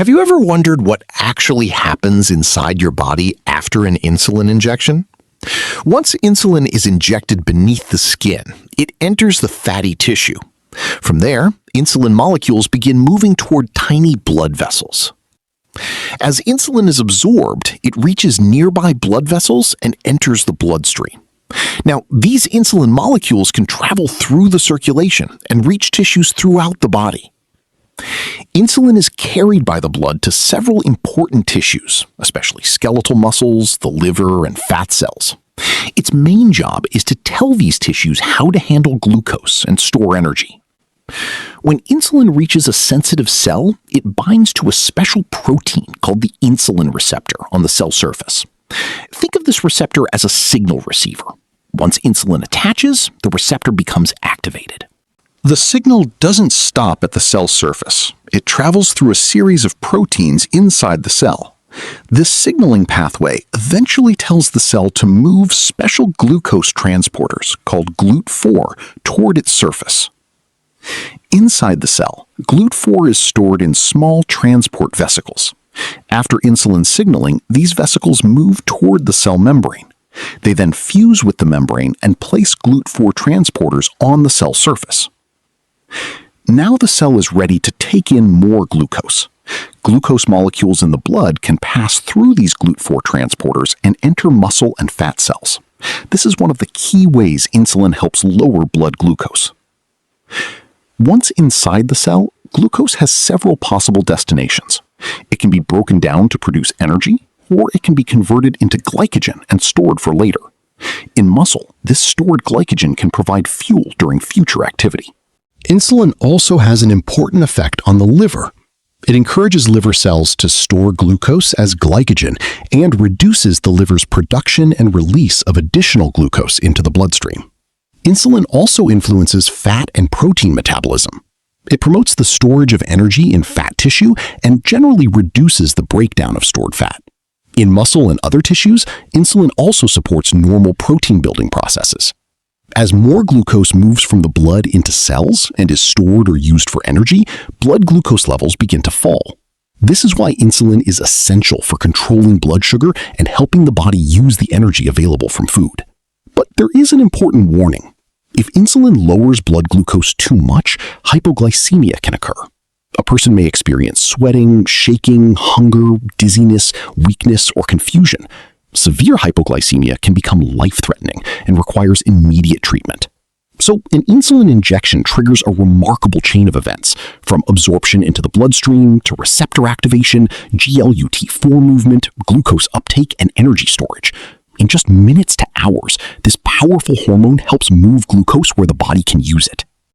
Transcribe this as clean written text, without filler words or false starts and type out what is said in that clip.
Have you ever wondered what actually happens inside your body after an insulin injection? Once insulin is injected beneath the skin, it enters the fatty tissue. From there, insulin molecules begin moving toward tiny blood vessels. As insulin is absorbed, it reaches nearby blood vessels and enters the bloodstream. Now, these insulin molecules can travel through the circulation and reach tissues throughout the body. Insulin is carried by the blood to several important tissues, especially skeletal muscles, the liver, and fat cells. Its main job is to tell these tissues how to handle glucose and store energy. When insulin reaches a sensitive cell, it binds to a special protein called the insulin receptor on the cell surface. Think of this receptor as a signal receiver. Once insulin attaches, the receptor becomes activated. The signal doesn't stop at the cell surface. It travels through a series of proteins inside the cell. This signaling pathway eventually tells the cell to move special glucose transporters called GLUT4 toward its surface. Inside the cell, GLUT4 is stored in small transport vesicles. After insulin signaling, these vesicles move toward the cell membrane. They then fuse with the membrane and place GLUT4 transporters on the cell surface. Now the cell is ready to take in more glucose. Glucose molecules in the blood can pass through these GLUT4 transporters and enter muscle and fat cells. This is one of the key ways insulin helps lower blood glucose. Once inside the cell, glucose has several possible destinations. It can be broken down to produce energy, or it can be converted into glycogen and stored for later. In muscle, this stored glycogen can provide fuel during future activity. Insulin also has an important effect on the liver. It encourages liver cells to store glucose as glycogen and reduces the liver's production and release of additional glucose into the bloodstream. Insulin also influences fat and protein metabolism. It promotes the storage of energy in fat tissue and generally reduces the breakdown of stored fat. In muscle and other tissues, insulin also supports normal protein-building processes. As more glucose moves from the blood into cells and is stored or used for energy, blood glucose levels begin to fall. This is why insulin is essential for controlling blood sugar and helping the body use the energy available from food. But there is an important warning. If insulin lowers blood glucose too much, hypoglycemia can occur. A person may experience sweating, shaking, hunger, dizziness, weakness, or confusion. Severe hypoglycemia can become life-threatening and requires immediate treatment. So, an insulin injection triggers a remarkable chain of events, from absorption into the bloodstream to receptor activation, GLUT4 movement, glucose uptake, and energy storage. In just minutes to hours, this powerful hormone helps move glucose where the body can use it.